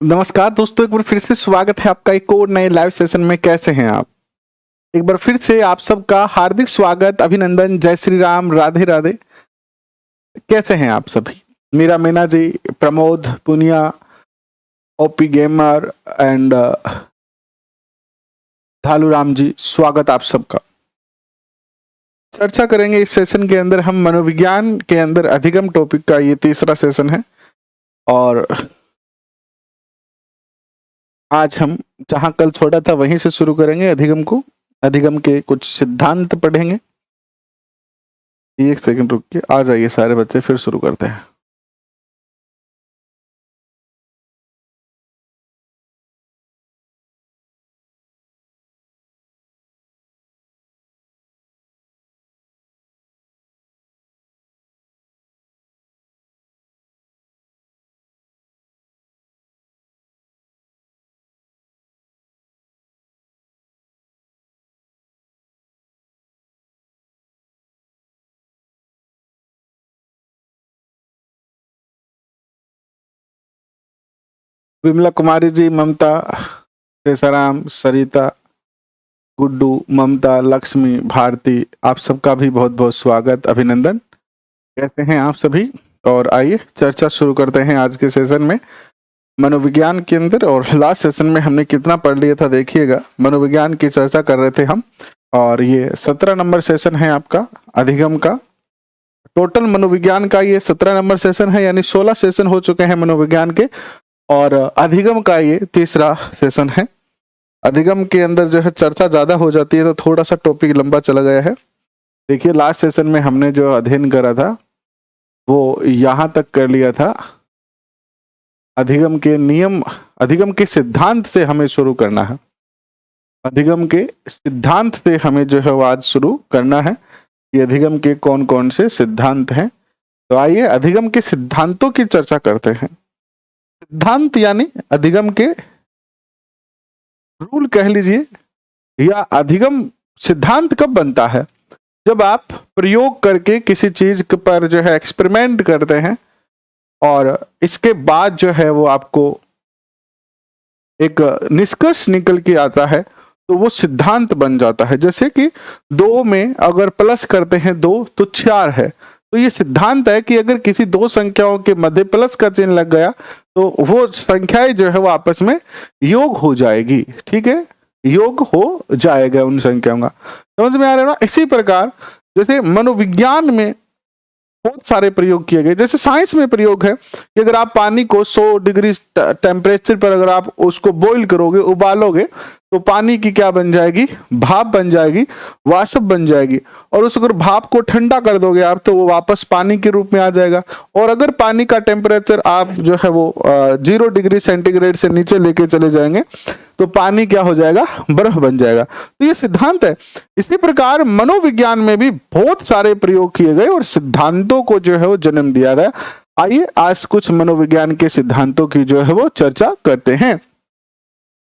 नमस्कार दोस्तों, एक बार फिर से स्वागत है आपका एक और नए लाइव सेशन में। कैसे हैं आप? एक बार फिर से आप सबका हार्दिक स्वागत, अभिनंदन, जय श्री राम, राधे राधे। कैसे हैं आप सभी? Meera Meena ji, Pramod, Punia, OP gamer and Dhalu Ram ji, स्वागत आप सबका। चर्चा करेंगे इस सेशन के अंदर हम मनोविज्ञान के अंदर अधिगम टॉपिक का। ये तीसरा सेशन है और आज हम जहां कल छोड़ा था वहीं से शुरू करेंगे अधिगम को। अधिगम के कुछ सिद्धांत पढ़ेंगे। एक सेकंड रुक के आ जाइए सारे बच्चे, फिर शुरू करते हैं। विमला कुमारी जी, ममता, केसाराम, सरिता, गुड्डू, ममता, लक्ष्मी, भारती, आप सबका भी बहुत बहुत स्वागत, अभिनंदन। कैसे हैं आप सभी? और आइए चर्चा शुरू करते हैं आज के सेशन में मनोविज्ञान के अंदर। और लास्ट सेशन में हमने कितना पढ़ लिया था देखिएगा। मनोविज्ञान की चर्चा कर रहे थे हम और ये 17 नंबर सेशन है आपका अधिगम का। टोटल मनोविज्ञान का ये 17 नंबर सेशन है, यानी 16 सेशन हो चुके हैं मनोविज्ञान के और अधिगम का ये तीसरा सेशन है। अधिगम के अंदर जो है चर्चा ज्यादा हो जाती है तो थोड़ा सा टॉपिक लंबा चला गया है। देखिए लास्ट सेशन में हमने जो अध्ययन करा था वो यहाँ तक कर लिया था। अधिगम के नियम, अधिगम के सिद्धांत से हमें शुरू करना है। अधिगम के सिद्धांत से हमें जो है वो आज शुरू करना है कि अधिगम के कौन कौन से सिद्धांत हैं। तो आइए अधिगम के सिद्धांतों की चर्चा करते हैं। सिद्धांत यानी अधिगम के रूल कह लीजिए, या अधिगम सिद्धांत कब बनता है? जब आप प्रयोग करके किसी चीज पर जो है एक्सपेरिमेंट करते हैं और इसके बाद जो है वो आपको एक निष्कर्ष निकल के आता है तो वो सिद्धांत बन जाता है। जैसे कि 2 में अगर प्लस करते हैं 2 तो 4 है, तो ये सिद्धांत है कि अगर किसी दो संख्याओं के मध्य प्लस का चिन्ह लग गया तो वो संख्याएं जो है वो आपस में योग हो जाएगी। ठीक है, योग हो जाएगा उन संख्याओं का। समझ में आ रहा है ना? इसी प्रकार जैसे मनोविज्ञान में बहुत सारे प्रयोग किए गए। जैसे साइंस में प्रयोग है कि अगर आप पानी को 100 डिग्री टेम्परेचर पर अगर आप उसको बॉईल करोगे, उबालोगे, तो पानी की क्या बन जाएगी? भाप बन जाएगी, वाष्प बन जाएगी। और उस अगर भाप को ठंडा कर दोगे आप तो वो वापस पानी के रूप में आ जाएगा। और अगर पानी का टेम्परेचर आप जो है वो 0 डिग्री सेंटीग्रेड से नीचे लेके चले जाएंगे तो पानी क्या हो जाएगा? बर्फ बन जाएगा। तो ये सिद्धांत है। इसी प्रकार मनोविज्ञान में भी बहुत सारे प्रयोग किए गए और सिद्धांतों को जो है वो जन्म दिया गया। आइए आज कुछ मनोविज्ञान के सिद्धांतों की जो है वो चर्चा करते हैं।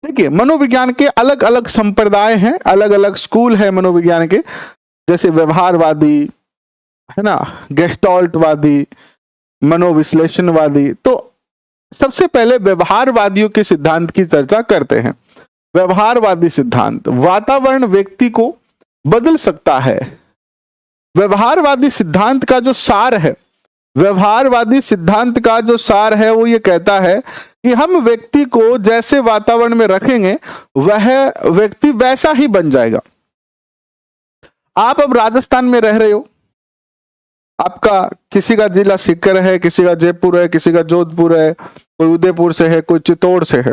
देखिए मनोविज्ञान के अलग अलग संप्रदाय हैं, अलग अलग स्कूल है मनोविज्ञान के। जैसे व्यवहारवादी है ना, गेस्टाल्टवादी, मनोविश्लेषणवादी। तो सबसे पहले व्यवहारवादियों के सिद्धांत की चर्चा करते हैं। व्यवहारवादी सिद्धांत, वातावरण व्यक्ति को बदल सकता है। व्यवहारवादी सिद्धांत का जो सार है, व्यवहारवादी सिद्धांत का जो सार है वो ये कहता है कि हम व्यक्ति को जैसे वातावरण में रखेंगे वह व्यक्ति वैसा ही बन जाएगा। आप अब राजस्थान में रह रहे हो, आपका किसी का जिला सीकर है, किसी का जयपुर है, किसी का जोधपुर है, कोई उदयपुर से है, कोई चित्तौड़ से है।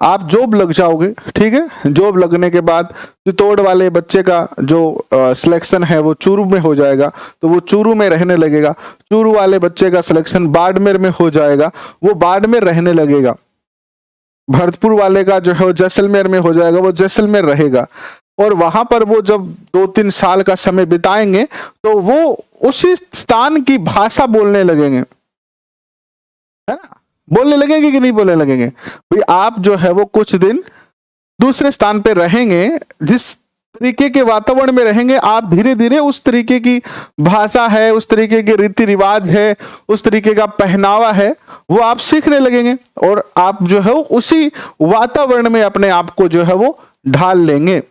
आप जॉब लग जाओगे, ठीक है। जॉब लगने के बाद चित्तौड़ वाले बच्चे का जो सिलेक्शन है वो चूरू में हो जाएगा, तो वो चूरू में रहने लगेगा। चूरू वाले बच्चे का सिलेक्शन बाड़मेर में हो जाएगा, वो बाड़मेर रहने लगेगा। भरतपुर वाले का जो है वो जैसलमेर में हो जाएगा, वो जैसलमेर रहेगा। और वहां पर वो जब 2-3 साल का समय बिताएंगे तो वो उसी स्थान की भाषा बोलने लगेंगे, है ना? बोलने लगेंगे कि नहीं बोलने लगेंगे? भाई आप जो है वो कुछ दिन दूसरे स्थान पे रहेंगे, जिस तरीके के वातावरण में रहेंगे, आप धीरे धीरे उस तरीके की भाषा है, उस तरीके के रीति रिवाज है, उस तरीके का पहनावा है, वो आप सीखने लगेंगे और आप जो है उसी वातावरण में अपने आप को जो है वो ढाल लेंगे।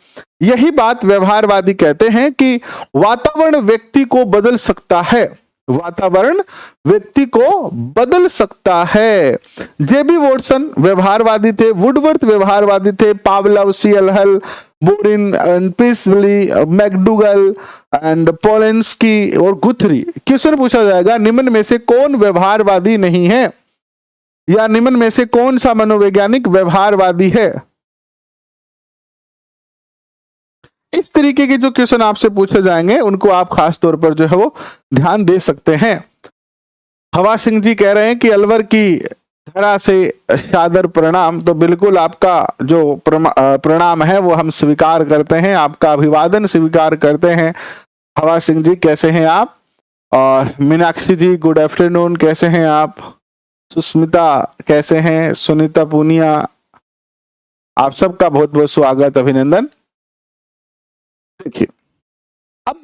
यही बात व्यवहारवादी कहते हैं कि वातावरण व्यक्ति को बदल सकता है, वातावरण व्यक्ति को बदल सकता है। जेबी वॉटसन व्यवहारवादी थे, वुडवर्थ व्यवहारवादी थे, पावलव, सीएल, बोरिन, पिसली, मैकडूगल एंड पोलेंस्की और गुथरी। क्वेश्चन पूछा जाएगा, निम्न में से कौन व्यवहारवादी नहीं है, या निम्न में से कौन सा मनोवैज्ञानिक व्यवहारवादी है। इस तरीके के जो क्वेश्चन आपसे पूछे जाएंगे उनको आप खास तौर पर जो है वो ध्यान दे सकते हैं। हवा सिंह जी कह रहे हैं कि अलवर की धरा से सादर प्रणाम। तो बिल्कुल आपका जो प्रणाम है वो हम स्वीकार करते हैं, आपका अभिवादन स्वीकार करते हैं। हवा सिंह जी कैसे हैं आप? और मीनाक्षी जी गुड आफ्टरनून, कैसे हैं आप? सुस्मिता कैसे हैं? सुनीता पूनिया, आप सबका बहुत बहुत स्वागत, अभिनंदन। देखिए, अब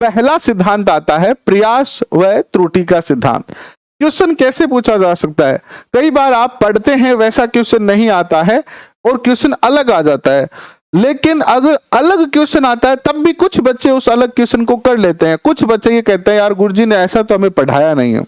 पहला सिद्धांत आता है प्रयास व त्रुटि का सिद्धांत। क्वेश्चन कैसे पूछा जा सकता है? कई बार आप पढ़ते हैं वैसा क्वेश्चन नहीं आता है और क्वेश्चन अलग आ जाता है, लेकिन अगर अलग क्वेश्चन आता है तब भी कुछ बच्चे उस अलग क्वेश्चन को कर लेते हैं। कुछ बच्चे ये कहते हैं यार गुरुजी ने ऐसा तो हमें पढ़ाया नहीं है।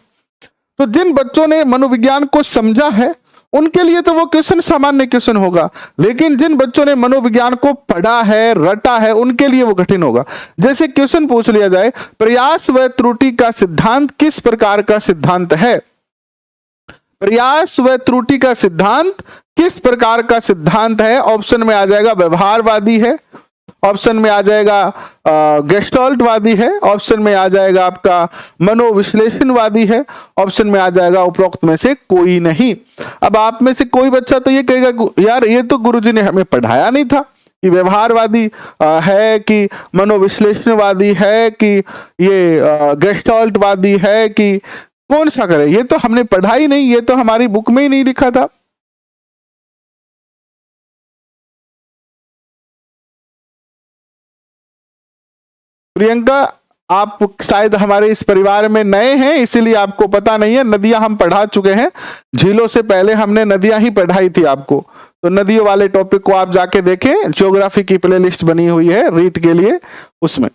तो जिन बच्चों ने मनोविज्ञान को समझा है उनके लिए तो वो क्वेश्चन सामान्य क्वेश्चन होगा, लेकिन जिन बच्चों ने मनोविज्ञान को पढ़ा है, रटा है, उनके लिए वो कठिन होगा। जैसे क्वेश्चन पूछ लिया जाए, प्रयास व त्रुटि का सिद्धांत किस प्रकार का सिद्धांत है? प्रयास व त्रुटि का सिद्धांत किस प्रकार का सिद्धांत है? ऑप्शन में आ जाएगा व्यवहारवादी है, ऑप्शन में आ जाएगा गेस्टाल्टवादी है, ऑप्शन में आ जाएगा आपका मनोविश्लेषणवादी है, ऑप्शन में आ जाएगा उपरोक्त में से कोई नहीं। अब आप में से कोई बच्चा तो ये कहेगा यार ये तो गुरुजी ने हमें पढ़ाया नहीं था कि व्यवहारवादी है कि मनोविश्लेषणवादी है कि ये गेस्टाल्टवादी है, कि कौन सा करे? ये तो हमने पढ़ा ही नहीं, ये तो हमारी बुक में ही नहीं लिखा था। प्रियंका, आप शायद हमारे इस परिवार में नए हैं इसीलिए आपको पता नहीं है। नदियां हम पढ़ा चुके हैं, झीलों से पहले हमने नदियां ही पढ़ाई थी आपको। तो नदियों वाले टॉपिक को आप जाके देखें, ज्योग्राफी की प्लेलिस्ट बनी हुई है रीट के लिए, उसमें।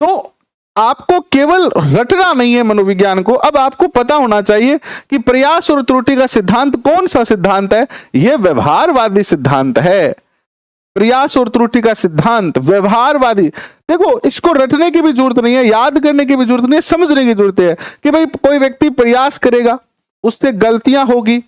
तो आपको केवल रटना नहीं है मनोविज्ञान को, अब आपको पता होना चाहिए कि प्रयास और त्रुटि का सिद्धांत कौन सा सिद्धांत है। यह व्यवहारवादी सिद्धांत है। प्रयास और त्रुटि का सिद्धांत व्यवहारवादी। देखो, इसको रटने की भी जरूरत नहीं है, याद करने की भी जरूरत नहीं है, समझने की जरूरत है कि भाई कोई व्यक्ति प्रयास करेगा, उससे गलतियां होगी,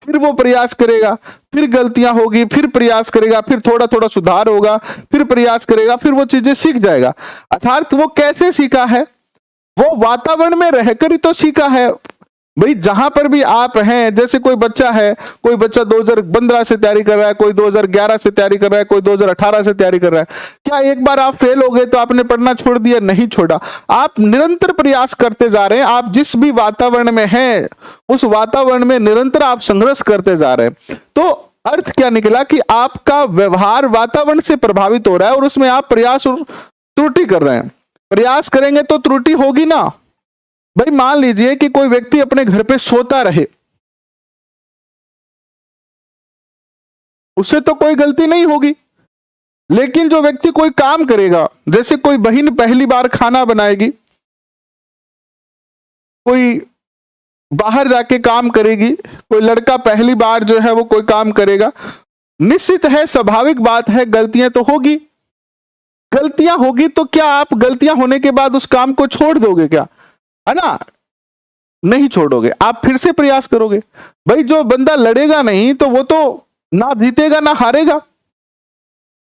फिर वो प्रयास करेगा, फिर गलतियां होगी, फिर प्रयास करेगा, फिर थोड़ा थोड़ा सुधार होगा, फिर प्रयास करेगा, फिर वो चीजें सीख जाएगा। अर्थात वो कैसे सीखा है? वो वातावरण में रहकर ही तो सीखा है। भाई जहां पर भी आप हैं, जैसे कोई बच्चा है, कोई बच्चा 2015 से तैयारी कर रहा है, कोई 2011 से तैयारी कर रहा है, कोई 2018 से तैयारी कर रहा है। क्या एक बार आप फेल हो गए तो आपने पढ़ना छोड़ दिया? नहीं छोड़ा। आप निरंतर प्रयास करते जा रहे हैं। आप जिस भी वातावरण में हैं उस वातावरण में निरंतर आप संघर्ष करते जा रहे हैं। तो अर्थ क्या निकला कि आपका व्यवहार वातावरण से प्रभावित हो रहा है और उसमें आप प्रयास और त्रुटि कर रहे हैं। प्रयास करेंगे तो त्रुटि होगी ना। भाई मान लीजिए कि कोई व्यक्ति अपने घर पे सोता रहे, उससे तो कोई गलती नहीं होगी, लेकिन जो व्यक्ति कोई काम करेगा, जैसे कोई बहन पहली बार खाना बनाएगी, कोई बाहर जाके काम करेगी, कोई लड़का पहली बार जो है वो कोई काम करेगा, निश्चित है, स्वाभाविक बात है, गलतियां तो होगी। गलतियां होगी तो क्या आप गलतियां होने के बाद उस काम को छोड़ दोगे क्या? है ना? नहीं छोड़ोगे, आप फिर से प्रयास करोगे। भाई जो बंदा लड़ेगा नहीं तो वो तो ना जीतेगा ना हारेगा।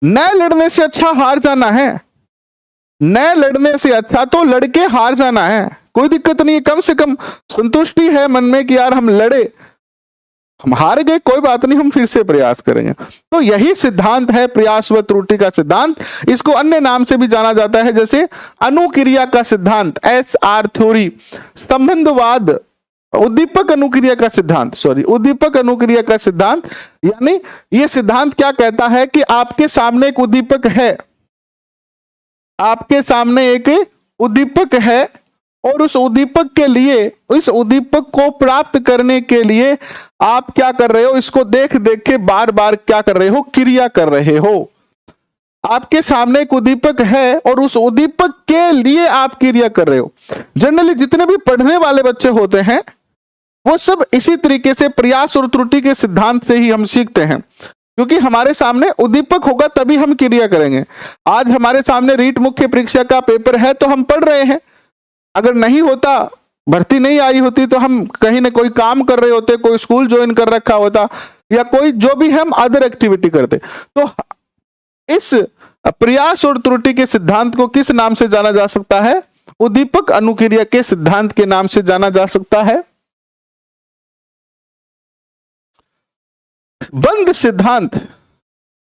न लड़ने से अच्छा हार जाना है, न लड़ने से अच्छा तो लड़के हार जाना है। कोई दिक्कत नहीं है, कम से कम संतुष्टि है मन में कि यार हम लड़े, हम हार गए, कोई बात नहीं, हम फिर से प्रयास करेंगे। तो यही सिद्धांत है प्रयास व त्रुटि का सिद्धांत। इसको अन्य नाम से भी जाना जाता है, जैसे अनुक्रिया का सिद्धांत, SR थ्योरी, संबंधवाद उद्दीपक अनुक्रिया का सिद्धांत, उद्दीपक अनुक्रिया का सिद्धांत, यानी यह सिद्धांत क्या कहता है कि आपके सामने एक उद्दीपक है, आपके सामने एक उद्दीपक है, और उस उद्दीपक के लिए, इस उद्दीपक को प्राप्त करने के लिए आप क्या कर रहे हो, इसको देख देख के बार बार क्या कर रहे हो, क्रिया कर रहे हो। आपके सामने एक उद्दीपक है और उस उद्दीपक के लिए आप क्रिया कर रहे हो। जनरली जितने भी पढ़ने वाले बच्चे होते हैं वो सब इसी तरीके से प्रयास और त्रुटि के सिद्धांत से ही हम सीखते हैं, क्योंकि हमारे सामने उद्दीपक होगा तभी हम क्रिया करेंगे। आज हमारे सामने रीट मुख्य परीक्षा का पेपर है तो हम पढ़ रहे हैं, अगर नहीं होता, भर्ती नहीं आई होती तो हम कहीं ना कोई काम कर रहे होते, कोई स्कूल ज्वाइन कर रखा होता, या कोई जो भी हम अदर एक्टिविटी करते। तो इस प्रयास और त्रुटि के सिद्धांत को किस नाम से जाना जा सकता है? उद्दीपक अनुक्रिया के सिद्धांत के नाम से जाना जा सकता है। बंद सिद्धांत,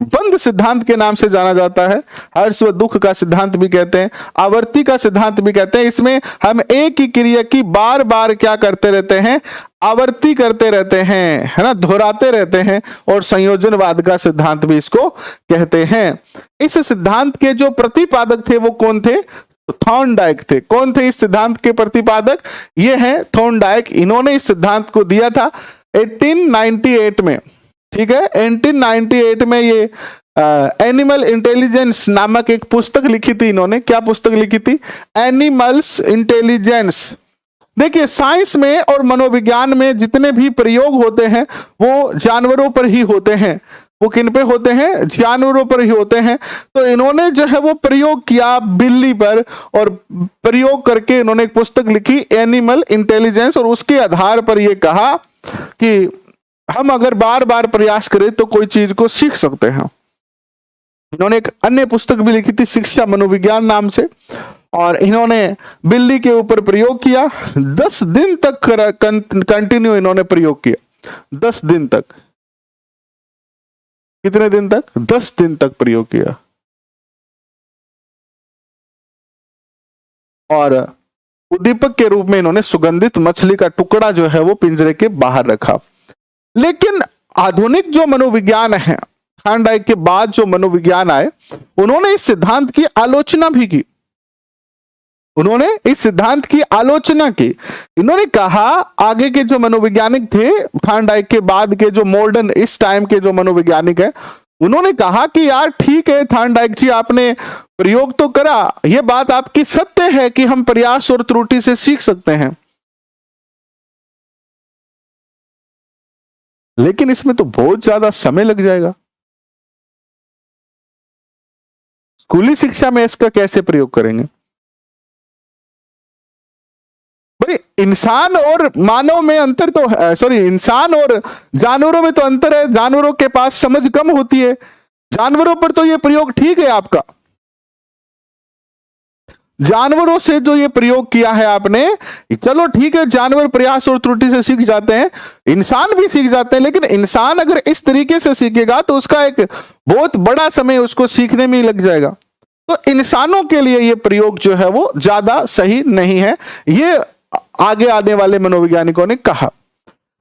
बंद सिद्धांत के नाम से जाना जाता है। हर्ष व दुख का सिद्धांत भी कहते हैं, आवर्ती का सिद्धांत भी कहते हैं। इसमें हम एक ही क्रिया की बार बार क्या करते रहते हैं, आवर्ती करते रहते हैं, है ना, दोहराते रहते हैं, और संयोजनवाद का सिद्धांत भी इसको कहते हैं। इस सिद्धांत के जो प्रतिपादक थे वो कौन थे? थॉर्नडाइक थे। कौन थे इस सिद्धांत के प्रतिपादक? ये हैं थॉर्नडाइक। इन्होंने इस सिद्धांत को दिया था 1898 में, ठीक है। 1898 में ये एनिमल इंटेलिजेंस नामक एक पुस्तक लिखी थी इन्होंने। क्या पुस्तक लिखी थी? Animals intelligence. देखिए, साइंस में और मनोविज्ञान में जितने भी प्रयोग होते हैं वो जानवरों पर ही होते हैं। वो किन पे होते हैं? जानवरों पर ही होते हैं। तो इन्होंने जो है वो प्रयोग किया बिल्ली पर, और प्रयोग करके इन्होंने एक पुस्तक लिखी एनिमल इंटेलिजेंस, और उसके आधार पर ये कहा कि हम अगर बार बार प्रयास करें तो कोई चीज को सीख सकते हैं। इन्होंने एक अन्य पुस्तक भी लिखी थी शिक्षा मनोविज्ञान नाम से, और इन्होंने बिल्ली के ऊपर प्रयोग किया। 10 दिन तक कंटिन्यू इन्होंने प्रयोग किया। 10 दिन तक। कितने दिन तक? 10 दिन तक प्रयोग किया। और उद्दीपक के रूप में इन्होंने सुगंधित मछली का टुकड़ा जो है वो पिंजरे के बाहर रखा। लेकिन आधुनिक जो मनोविज्ञान है, थॉर्नडाइक के बाद जो मनोविज्ञान आए, उन्होंने इस सिद्धांत की आलोचना भी की। उन्होंने इस सिद्धांत की आलोचना की। इन्होंने कहा, आगे के जो मनोवैज्ञानिक थे, थॉर्नडाइक के बाद के जो मॉडर्न इस टाइम के जो मनोवैज्ञानिक है, उन्होंने कहा कि यार ठीक है थॉर्नडाइक जी, आपने प्रयोग तो करा, यह बात आपकी सत्य है कि हम प्रयास और त्रुटि से सीख सकते हैं, लेकिन इसमें तो बहुत ज्यादा समय लग जाएगा। स्कूली शिक्षा में इसका कैसे प्रयोग करेंगे? भाई, इंसान और मानव में अंतर तो सॉरी, इंसान और जानवरों में तो अंतर है। जानवरों के पास समझ कम होती है। जानवरों पर तो ये प्रयोग ठीक है आपका, जानवरों से जो ये प्रयोग किया है आपने, चलो ठीक है, जानवर प्रयास और त्रुटि से सीख जाते हैं, इंसान भी सीख जाते हैं, लेकिन इंसान अगर इस तरीके से सीखेगा तो उसका एक बहुत बड़ा समय उसको सीखने में ही लग जाएगा। तो इंसानों के लिए ये प्रयोग जो है वो ज्यादा सही नहीं है, ये आगे आने वाले मनोवैज्ञानिकों ने कहा।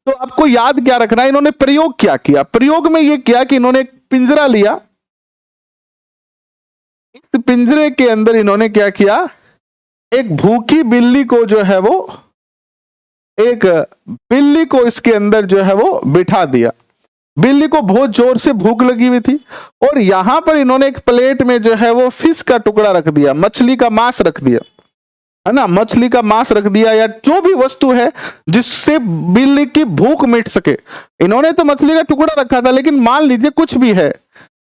तो आपको याद क्या रखना है, इन्होंने प्रयोग क्या किया? प्रयोग में ये किया कि इन्होंने एक पिंजरा लिया। इस पिंजरे के अंदर इन्होंने क्या किया, एक भूखी बिल्ली को जो है वो, एक बिल्ली को इसके अंदर जो है वो बिठा दिया। बिल्ली को बहुत जोर से भूख लगी हुई थी, और यहां पर इन्होंने एक प्लेट में जो है वो फिश का टुकड़ा रख दिया, मछली का मांस रख दिया, है ना, मछली का मांस रख दिया, या जो भी वस्तु है जिससे बिल्ली की भूख मिट सके। इन्होंने तो मछली का टुकड़ा रखा था, लेकिन मान लीजिए कुछ भी है,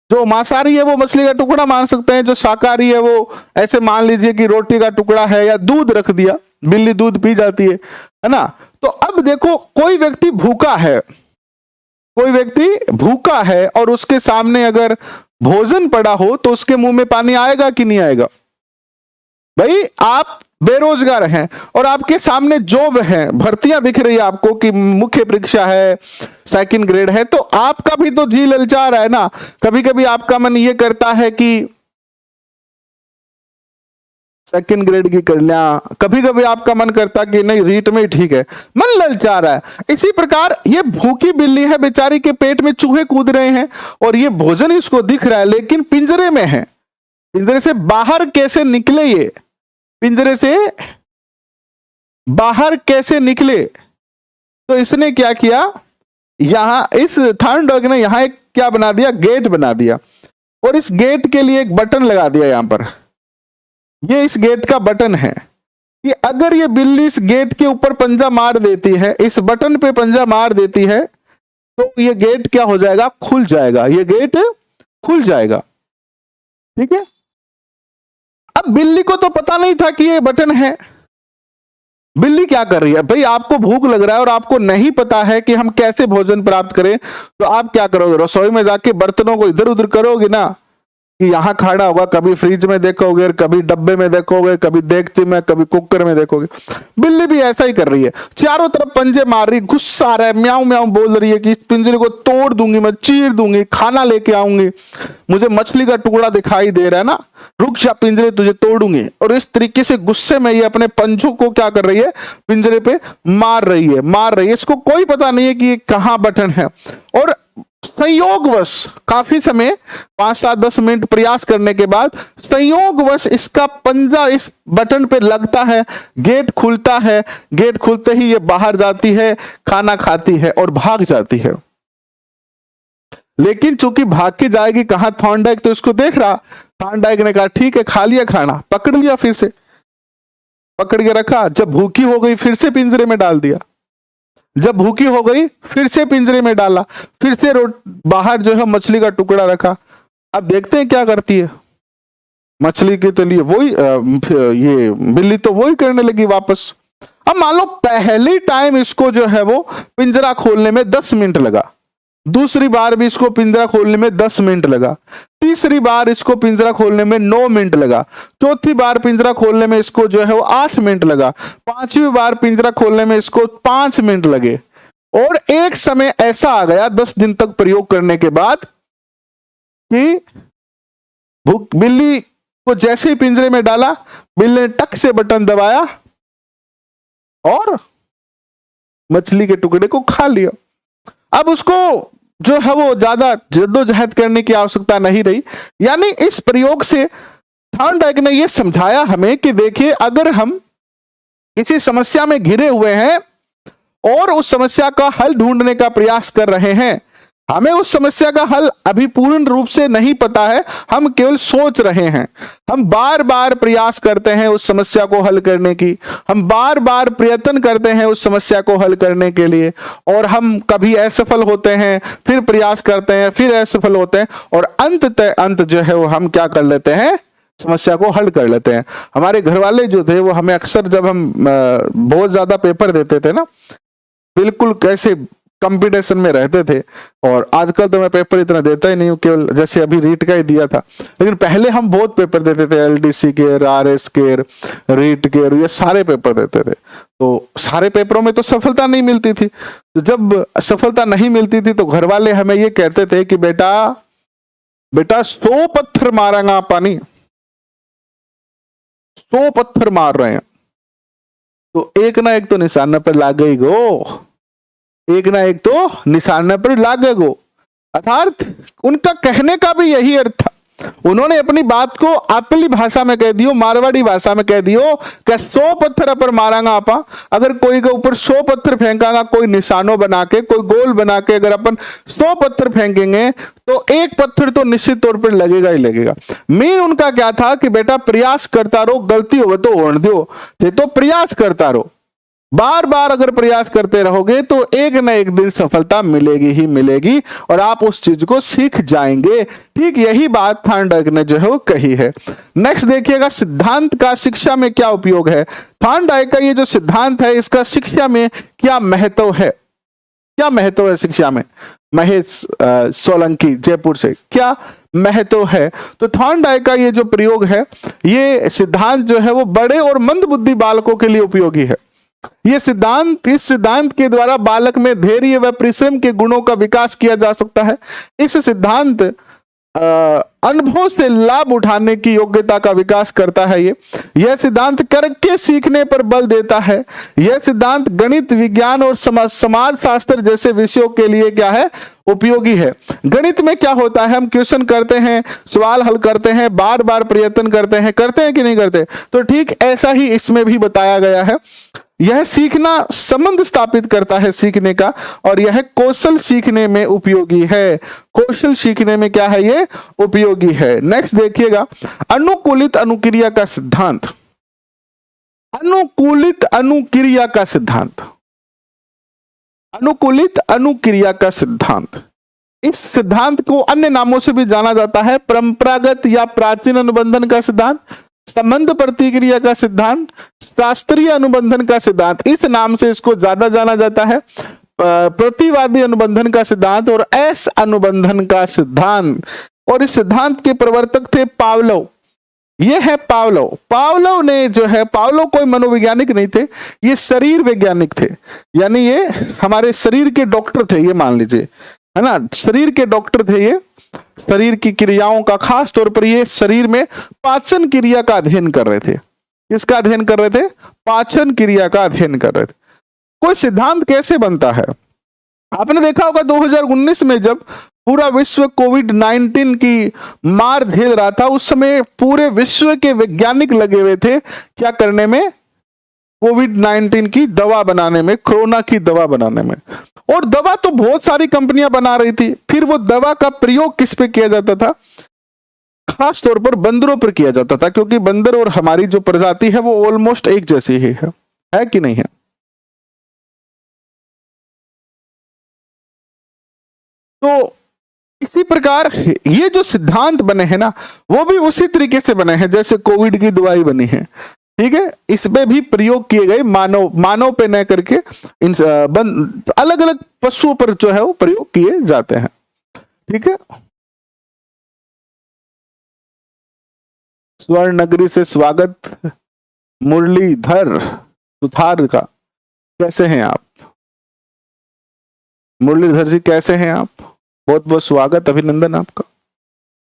जो मांसाहारी है वो मछली का टुकड़ा मान सकते हैं, जो शाकाहारी है वो ऐसे मान लीजिए कि रोटी का टुकड़ा है, या दूध रख दिया, बिल्ली दूध पी जाती है ना। तो अब देखो, कोई व्यक्ति भूखा है, कोई व्यक्ति भूखा है, और उसके सामने अगर भोजन पड़ा हो तो उसके मुंह में पानी आएगा कि नहीं आएगा? भाई, आप बेरोजगार हैं और आपके सामने जॉब है, भर्तियां दिख रही है आपको कि मुख्य परीक्षा है, सेकंड ग्रेड है, तो आपका भी तो जी ललचा रहा है ना। कभी कभी आपका मन ये करता है कि सेकंड ग्रेड की कर लिया, कभी कभी आपका मन करता कि नहीं रीट में ही ठीक है, मन ललचा रहा है। इसी प्रकार ये भूखी बिल्ली है, बेचारी के पेट में चूहे कूद रहे हैं और ये भोजन इसको दिख रहा है, लेकिन पिंजरे में है। पिंजरे से बाहर कैसे निकले, ये पिंजरे से बाहर कैसे निकले? तो इसने क्या किया, यहां इस थर्ड डॉग ने यहां एक क्या बना दिया, गेट बना दिया, और इस गेट के लिए एक बटन लगा दिया यहां पर। ये इस गेट का बटन है कि अगर ये बिल्ली इस गेट के ऊपर पंजा मार देती है, इस बटन पे पंजा मार देती है, तो ये गेट क्या हो जाएगा, खुल जाएगा, ये गेट खुल जाएगा। ठीक है। अब बिल्ली को तो पता नहीं था कि ये बटन है। बिल्ली क्या कर रही है, भाई आपको भूख लग रहा है और आपको नहीं पता है कि हम कैसे भोजन प्राप्त करें, तो आप क्या करोगे, रसोई में जाके बर्तनों को इधर उधर करोगे ना, कि यहां खाना होगा, कभी फ्रिज में देखोगे, कभी डब्बे में देखोगे, कभी देगची में, कभी कुकर में देखोगे। बिल्ली भी ऐसा ही कर रही है, चारों तरफ पंजे मार रही, गुस्सा आ रहा है, म्याऊं म्याऊं बोल रही है कि इस पिंजरे को तोड़ दूंगी, मैं चीर दूंगी, खाना लेके आऊंगी, मुझे मछली का टुकड़ा दिखाई दे रहा है ना, रुक जा पिंजरे, तुझे तोड़ूंगी। और इस तरीके से गुस्से में ये अपने पंजों को क्या कर रही है, पिंजरे पे मार रही है। इसको कोई पता नहीं है कि ये कहां बटन है। और संयोगवश काफी समय 5-7-10 मिनट प्रयास करने के बाद संयोगवश इसका पंजा इस बटन पे लगता है, गेट खुलता है। गेट खुलते ही ये बाहर जाती है, खाना खाती है और भाग जाती है। लेकिन चूंकि भाग के जाएगी कहां, थॉर्नडाइक तो इसको देख रहा। थॉर्नडाइक ने कहा ठीक है, खा लिया खाना, पकड़ लिया, फिर से पकड़ के रखा। जब भूखी हो गई फिर से पिंजरे में डाल दिया, जब भूखी हो गई फिर से पिंजरे में डाला, फिर से बाहर जो है मछली का टुकड़ा रखा। अब देखते हैं क्या करती है मछली के लिए। वही ये बिल्ली तो वही करने लगी वापस। अब मान लो पहली टाइम इसको जो है वो पिंजरा खोलने में 10 मिनट लगा, दूसरी बार भी इसको पिंजरा खोलने में 10 मिनट लगा, तीसरी बार इसको पिंजरा खोलने में 9 मिनट लगा, चौथी बार पिंजरा खोलने में इसको जो है वो 8 मिनट लगा, पांचवी बार पिंजरा खोलने में इसको 5 मिनट लगे। और एक समय ऐसा आ गया 10 दिन तक प्रयोग करने के बाद कि बिल्ली को जैसे ही पिंजरे में डाला, बिल्ली ने टक से बटन दबाया और मछली के टुकड़े को खा लिया। अब उसको जो है वो ज्यादा जद्दोजहद करने की आवश्यकता नहीं रही। यानी इस प्रयोग से थॉर्नडाइक ने यह समझाया हमें कि देखिए, अगर हम किसी समस्या में घिरे हुए हैं और उस समस्या का हल ढूंढने का प्रयास कर रहे हैं, हमें उस समस्या का हल अभी पूर्ण रूप से नहीं पता है, हम केवल सोच रहे हैं, हम बार बार प्रयास करते हैं उस समस्या को हल करने की, हम बार बार प्रयत्न करते हैं उस समस्या को हल करने के लिए, और हम कभी असफल होते हैं, फिर प्रयास करते हैं, फिर असफल होते हैं, और अंत जो है वो हम क्या कर लेते हैं, समस्या को हल कर लेते हैं। हमारे घर वाले जो थे वो हमें अक्सर, जब हम बहुत ज्यादा पेपर देते थे ना, बिल्कुल कैसे कंपटीशन में रहते थे, और आजकल तो मैं पेपर इतना देता ही नहीं हूँ, केवल जैसे अभी रीट का ही दिया था, लेकिन पहले हम बहुत पेपर देते थे, एलडीसी के, आरएस के, रीट के, ये सारे पेपर देते थे। तो सारे पेपरों में तो सफलता नहीं मिलती थी। तो जब सफलता नहीं मिलती थी तो घर वाले हमें ये कहते थे कि बेटा 100 पत्थर मारेगा पानी, 100 पत्थर मार रहे हैं तो एक ना एक तो निशाना पर लागेगो, एक ना एक तो निशाना पर लागेगो। अर्थात उनका कहने का भी यही अर्थ था। उन्होंने अपनी बात को अपनी भाषा में कह दियो, मारवाड़ी भाषा में कह दियो कि 100 पत्थर पर मारांगा आपा। अगर कोई के ऊपर 100 पत्थर फेंकागा, कोई निशानों बना के, कोई गोल बना के, अगर अपन 100 पत्थर फेंकेंगे तो एक पत्थर तो निश्चित तौर पर लगेगा ही लगेगा। मेन उनका क्या था कि बेटा प्रयास करता रहो, गलती हो तो होने दो, तो प्रयास करता रहो, बार बार अगर प्रयास करते रहोगे तो एक न एक दिन सफलता मिलेगी ही मिलेगी, और आप उस चीज को सीख जाएंगे। ठीक यही बात थॉर्नडाइक ने जो है वो कही है। नेक्स्ट देखिएगा, सिद्धांत का शिक्षा में क्या उपयोग है। थॉर्नडाइक का ये जो सिद्धांत है, इसका शिक्षा में क्या महत्व है, क्या महत्व है शिक्षा में। महेश सोलंकी जयपुर से, क्या महत्व है। तो थॉर्नडाइक का ये जो प्रयोग है, ये सिद्धांत जो है वो बड़े और मंदबुद्धि बालकों के लिए उपयोगी है। ये सिद्धांत, इस सिद्धांत के द्वारा बालक में धैर्य व परिश्रम के गुणों का विकास किया जा सकता है। इस सिद्धांत अनुभव से लाभ उठाने की योग्यता का विकास करता है। यह सिद्धांत करके सीखने पर बल देता है। यह सिद्धांत गणित, विज्ञान और समाज शास्त्र जैसे विषयों के लिए क्या है, उपयोगी है। गणित में क्या होता है, हम क्वेश्चन करते हैं, सवाल हल करते हैं, बार बार प्रयत्न करते हैं कि नहीं करते, तो ठीक ऐसा ही इसमें भी बताया गया है। यह सीखना संबंध स्थापित करता है सीखने का, और यह कौशल सीखने में उपयोगी है। कौशल सीखने में क्या है, ये उपयोगी है। नेक्स्ट देखिएगा, अनुकूलित अनुक्रिया का सिद्धांत। अनुकूलित अनुक्रिया का सिद्धांत, अनुकूलित अनुक्रिया का सिद्धांत, इस सिद्धांत को अन्य नामों से भी जाना जाता है। परंपरागत या प्राचीन अनुबंधन का सिद्धांत, संबंध प्रतिक्रिया का सिद्धांत, शास्त्रीय अनुबंधन का सिद्धांत, इस नाम से इसको ज्यादा जाना जाता है। प्रतिवादी अनुबंधन का सिद्धांत और एस अनुबंधन का सिद्धांत। और इस सिद्धांत के प्रवर्तक थे पावलोव। ये है पावलोव। पावलोव ने जो है, पावलोव कोई मनोवैज्ञानिक नहीं थे, ये शरीर वैज्ञानिक थे, यानी ये हमारे शरीर के डॉक्टर थे, ये मान लीजिए, है ना, शरीर के डॉक्टर थे ये। शरीर की क्रियाओं का, खास तौर पर ये शरीर में पाचन क्रिया का अध्ययन कर रहे थे। किसका अध्ययन कर रहे थे, पाचन क्रिया का अध्ययन कर रहे थे। कोई सिद्धांत कैसे बनता है, आपने देखा होगा 2019 में जब पूरा विश्व कोविड-19 की मार झेल रहा था, उस समय पूरे विश्व के वैज्ञानिक लगे हुए थे क्या करने में, कोविड-19 की दवा बनाने में, कोरोना की दवा बनाने में। और दवा तो बहुत सारी कंपनियां बना रही थी, फिर वो दवा का प्रयोग किस पे किया जाता था, खास तौर पर बंदरों पर किया जाता था, क्योंकि बंदर और हमारी जो प्रजाति है वो ऑलमोस्ट एक जैसी ही है कि नहीं है। तो इसी प्रकार ये जो सिद्धांत बने हैं ना, वो भी उसी तरीके से बने हैं जैसे कोविड की दवाई बनी है, ठीक है। इसमें भी प्रयोग किए गए, मानव पे न करके इन अलग अलग पशुओं पर जो है वो प्रयोग किए जाते हैं, ठीक है। स्वर्ण नगरी से स्वागत मुरलीधर सुथार का, कैसे हैं आप मुरलीधर जी, कैसे हैं आप, बहुत बहुत स्वागत, अभिनंदन आपका।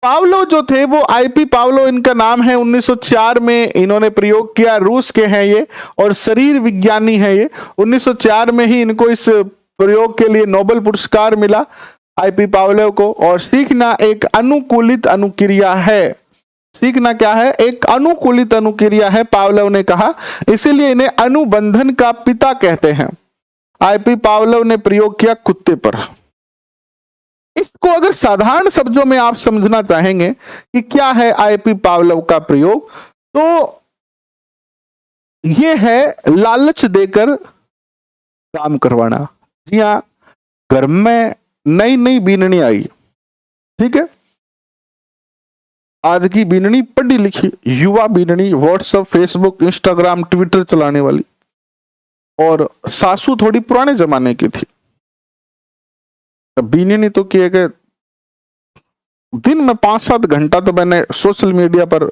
पावलोव जो थे वो आईपी पावलोव इनका नाम है, 1904 में इन्होंने प्रयोग किया। रूस के हैं ये और शरीर विज्ञानी है ये। 1904 में ही इनको इस प्रयोग के लिए नोबेल पुरस्कार मिला आईपी पावलोव को। और सीखना एक अनुकूलित अनुक्रिया है। सीखना क्या है, एक अनुकूलित अनुक्रिया है, पावलोव ने कहा, इसीलिए इन्हें अनुबंधन का पिता कहते हैं। आईपी पावलोव ने प्रयोग किया कुत्ते पर। इसको अगर साधारण शब्दों में आप समझना चाहेंगे कि क्या है आईपी पावलोव का प्रयोग, तो यह है लालच देकर काम करवाना। जी हाँ, घर में नई नई बीननी आई, ठीक है, आज की बीननी पढ़ी लिखी युवा बीननी, व्हाट्सएप, फेसबुक, इंस्टाग्राम, ट्विटर चलाने वाली, और सासू थोड़ी पुराने जमाने की थी। बीननी तो किए गए दिन में 5-7 घंटा तो मैंने सोशल मीडिया पर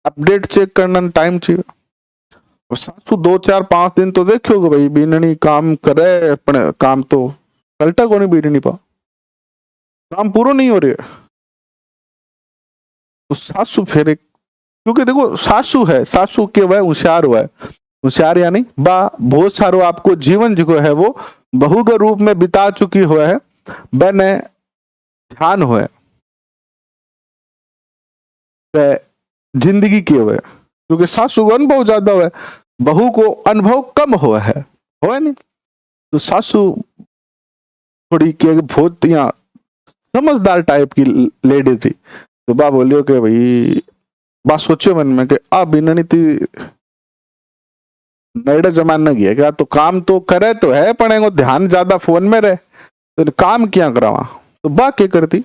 अपडेट चेक करना टाइम चाहिए। और सासू 2-4-5 दिन तो देखोगे भाई बीननी काम करे अपने काम, तो कलटा को नहीं बीननी पा, काम पूरा नहीं हो रही है तो सासू फिर एक, क्योंकि देखो सासू है, सासू के वह होशियार हुआ है, होशियार यानी बहुत सारो आपको जीवन जो है वो बहू के रूप में बिता चुकी हुआ है, बने ध्यान हुआ जिंदगी के हुए, क्योंकि सासू को अनुभव ज्यादा हुआ है, बहू को अनुभव कम हुआ है नहीं। तो सासू थोड़ी क्या बहुत यहाँ समझदार टाइप की लेडी थी। तो बा बोलियो कि भाई बात सोचो मन में कि अब इन्होंने नए जमाना गया क्या, तो काम तो करे तो है पर ध्यान ज्यादा फोन में रहे, तो काम क्या करावा। तो बा क्या करती,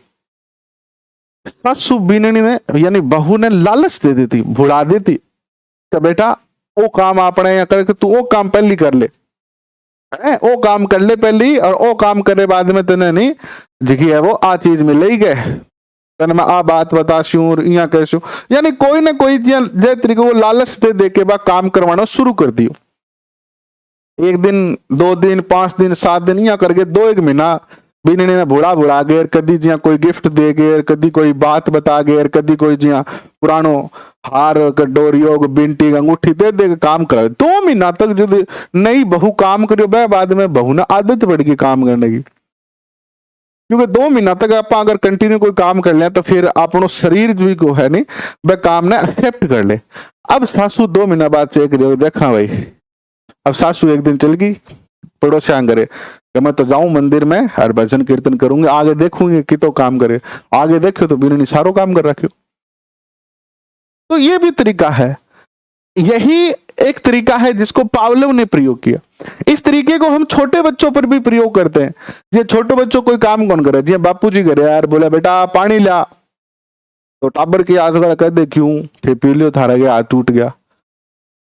सासू बीननी ने यानी बहू ने लालच दे देती, भुला देती कि बेटा वो काम आपने यहाँ करके तू वो काम पहली कर ले, वो काम कर ले पहली, और वो काम करे बाद में तेने नहीं जिकी है वो आ चीज मिल ही गए, तेने मैं आ बात बताशू यहाँ कैसू, यानी कोई ना कोई जे तरीके वो लालच दे के बा काम करवाना शुरू कर दियो। 1 दिन 2 दिन 5 दिन 7 दिन यहाँ करके 2-1 महीना बीने ने बुढ़ा बुढ़ा गए, कदी जिया कोई गिफ्ट दे गए, कदी कोई बात बता गए, कदी कोई जिया पुरानो हार डोरियो बिंटी अंगूठी दे दे काम करा। 2 महीना तक जो नई बहू काम करियो वह बाद में बहू ना आदत पड़ गई काम करने की, क्योंकि 2 महीना तक आप अगर कंटिन्यू कोई काम कर ले तो फिर अपनो शरीर जो को है नहीं वह काम ने एक्सेप्ट कर ले। अब सासू 2 महीना बाद चेक देखा भाई, अब सासू एक दिन चल गई पड़ोसिया करे कि मैं तो जाऊं मंदिर में और भजन कीर्तन करूंगी, आगे देखूंगी कि तो काम करे, आगे देखो तो बिना सारो काम कर रखियो। तो ये भी तरीका है, यही एक तरीका है जिसको पावलोव ने प्रयोग किया। इस तरीके को हम छोटे बच्चों पर भी प्रयोग करते हैं। ये छोटे बच्चों कोई काम कौन करे, जी बापू जी करे यार, बोला बेटा पानी ला, तो टाबर की आज कह दे क्यों, फिर पी लियो थारा गया हाथ टूट गया,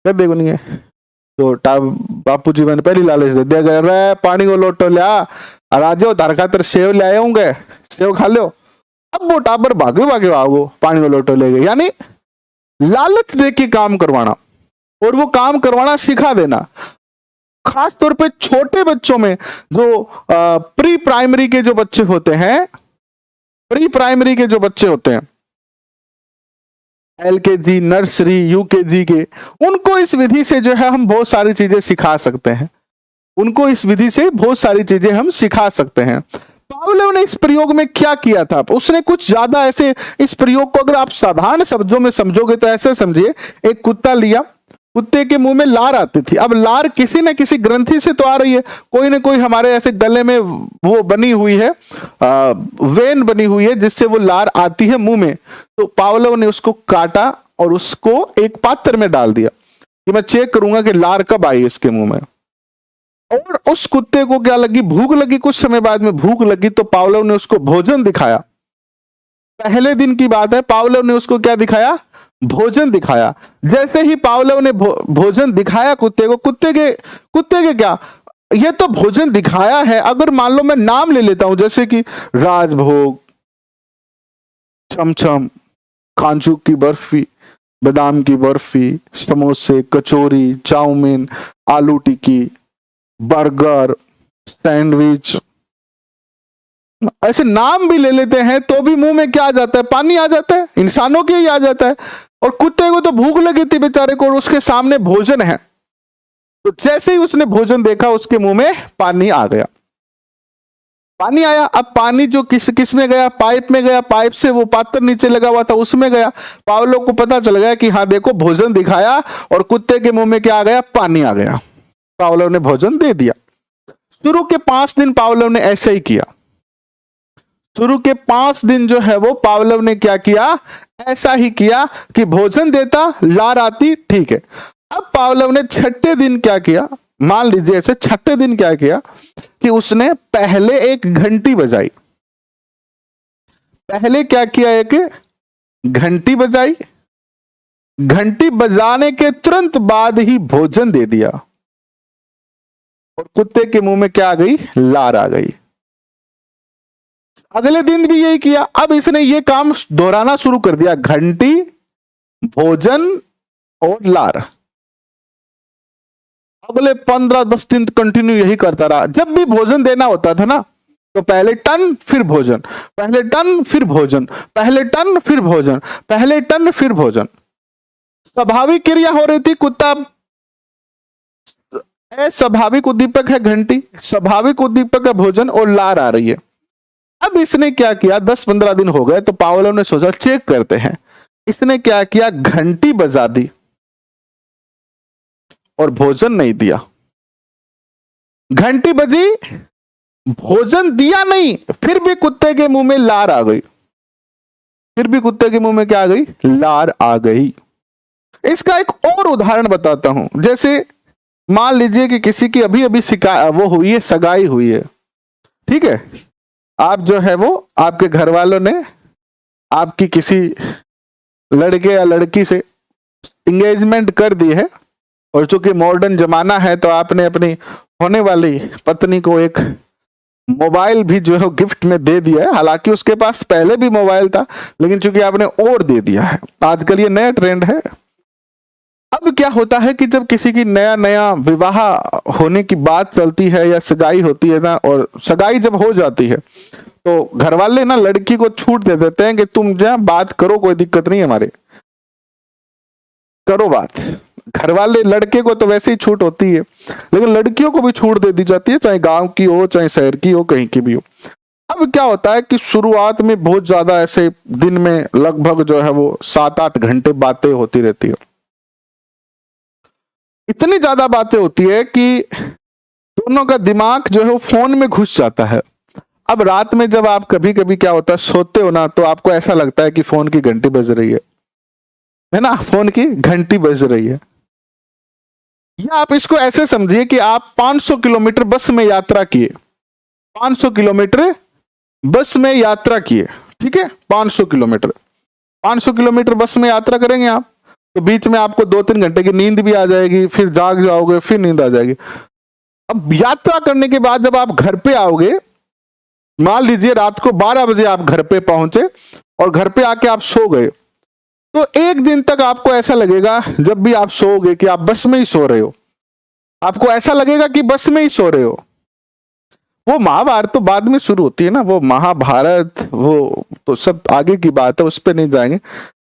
कह दे नहीं है तो बापू जी मैंने पहली लालच दे दिया, रे पानी को लोटो लिया और आज तार खातर सेव ले आए होंगे, सेव खा लो। अब वो टाबर भागे भागे आओ पानी को लोटो ले गए, यानी लालच दे के काम करवाना और वो काम करवाना सिखा देना। खास तौर पे छोटे बच्चों में जो प्री प्राइमरी के जो बच्चे होते हैं, प्री प्राइमरी के जो बच्चे होते हैं, LKG नर्सरी UKG के, उनको इस विधि से जो है हम बहुत सारी चीजें सिखा सकते हैं, उनको इस विधि से बहुत सारी चीजें हम सिखा सकते हैं। पावलोव ने इस प्रयोग में क्या किया था, उसने कुछ ज्यादा ऐसे, इस प्रयोग को अगर आप साधारण शब्दों में समझोगे तो ऐसे समझिए, एक कुत्ता लिया, कुत्ते के मुंह में लार आती थी। अब लार किसी न किसी ग्रंथि से तो आ रही है, कोई ना कोई हमारे ऐसे गले में वो बनी हुई है, वेन बनी हुई है जिससे वो लार आती है मुंह में। तो पावलोव ने उसको काटा और उसको एक पात्र में डाल दिया कि मैं चेक करूंगा कि लार कब आई इसके मुंह में। और उस कुत्ते को क्या लगी, भूख लगी, कुछ समय बाद में भूख लगी, तो पावलोव ने उसको भोजन दिखाया। पहले दिन की बात है, पावलोव ने उसको क्या दिखाया, भोजन दिखाया। जैसे ही पावलोव ने भोजन दिखाया कुत्ते को, कुत्ते के क्या, ये तो भोजन दिखाया है, अगर मान लो मैं नाम ले लेता हूं जैसे कि राजभोग, छमछम, काजू की बर्फी, बादाम की बर्फी, समोसे, कचौरी, चाउमीन, आलू टिक्की, बर्गर, सैंडविच, ऐसे नाम भी ले लेते हैं तो भी मुंह में क्या आ जाता है, पानी आ जाता है, इंसानों के ही आ जाता है। और कुत्ते को तो भूख लगी थी बेचारे को, उसके सामने भोजन है, तो जैसे ही उसने भोजन देखा उसके मुंह में पानी आ गया, पानी आया। अब पानी जो किस में गया, पाइप में गया, पाइप से वो पात्र नीचे लगा हुआ था उसमें गया। पावलोव को पता चल गया कि हाँ देखो भोजन दिखाया और कुत्ते के मुंह में क्या आ गया, पानी आ गया। पावलोव ने भोजन दे दिया। शुरू के 5 दिन पावलोव ने ऐसे ही किया, शुरू के 5 दिन जो है वो पावलोव ने क्या किया, ऐसा ही किया कि भोजन देता, लार आती, ठीक है। अब पावलोव ने 6ठे दिन क्या किया, मान लीजिए ऐसे 6ठे दिन क्या किया कि उसने पहले एक घंटी बजाई, पहले क्या किया, एक घंटी बजाई, घंटी बजाने के तुरंत बाद ही भोजन दे दिया और कुत्ते के मुंह में क्या आ गई, लार आ गई। अगले दिन भी यही किया। अब इसने ये काम दोहराना शुरू कर दिया, घंटी, भोजन और लार। अगले 15-10 दिन कंटिन्यू यही करता रहा। जब भी भोजन देना होता था ना, तो पहले टन फिर भोजन, पहले टन फिर भोजन, पहले टन फिर भोजन, पहले टन फिर भोजन। स्वाभाविक क्रिया हो रही थी। कुत्ता स्वाभाविक उद्दीपक है घंटी, स्वाभाविक उद्दीपक है भोजन और लार आ रही है। अब इसने क्या किया, 10-15 दिन हो गए तो पावलोव ने सोचा चेक करते हैं। इसने क्या किया, घंटी बजा दी और भोजन नहीं दिया। घंटी बजी, भोजन दिया नहीं, फिर भी कुत्ते के मुंह में लार आ गई, फिर भी कुत्ते के मुंह में क्या आ गई, लार आ गई। इसका एक और उदाहरण बताता हूं। जैसे मान लीजिए कि किसी की अभी अभी वो हुई है, सगाई हुई है, ठीक है। आप जो है वो, आपके घर वालों ने आपकी किसी लड़के या लड़की से इंगेजमेंट कर दी है, और चूंकि मॉडर्न जमाना है तो आपने अपनी होने वाली पत्नी को एक मोबाइल भी जो है गिफ्ट में दे दिया है। हालांकि उसके पास पहले भी मोबाइल था, लेकिन चूंकि आपने और दे दिया है, आजकल ये नया ट्रेंड है। अब क्या होता है कि जब किसी की नया नया विवाह होने की बात चलती है या सगाई होती है ना, और सगाई जब हो जाती है तो घर वाले ना लड़की को छूट दे देते हैं कि तुम जा बात करो, कोई दिक्कत नहीं है, हमारे करो बात। घर वाले लड़के को तो वैसे ही छूट होती है, लेकिन लड़कियों को भी छूट दे दी जाती है, चाहे गांव की हो चाहे शहर की हो, कहीं की भी हो। अब क्या होता है कि शुरुआत में बहुत ज्यादा ऐसे दिन में लगभग जो है वो 7-8 घंटे बातें होती रहती है। इतनी ज्यादा बातें होती है कि दोनों का दिमाग जो है वो फोन में घुस जाता है। अब रात में जब आप कभी कभी क्या होता है सोते हो ना, तो आपको ऐसा लगता है कि फोन की घंटी बज रही है ना, फोन की घंटी बज रही है। या आप इसको ऐसे समझिए कि आप 500 किलोमीटर बस में यात्रा किए, 500 किलोमीटर बस में यात्रा किए, ठीक है, 500 किलोमीटर, 500 किलोमीटर बस में यात्रा करेंगे आप, तो बीच में आपको 2-3 घंटे की नींद भी आ जाएगी, फिर जाग जाओगे, फिर नींद आ जाएगी। अब यात्रा करने के बाद जब आप घर पे आओगे, मान लीजिए रात को 12 बजे आप घर पे पहुंचे और घर पे आके आप सो गए, तो एक दिन तक आपको ऐसा लगेगा जब भी आप सोओगे कि आप बस में ही सो रहे हो, आपको ऐसा लगेगा कि बस में ही सो रहे हो। वो महाभारत तो बाद में शुरू होती है ना, वो महाभारत वो तो सब आगे की बात है, उस पर नहीं जाएंगे।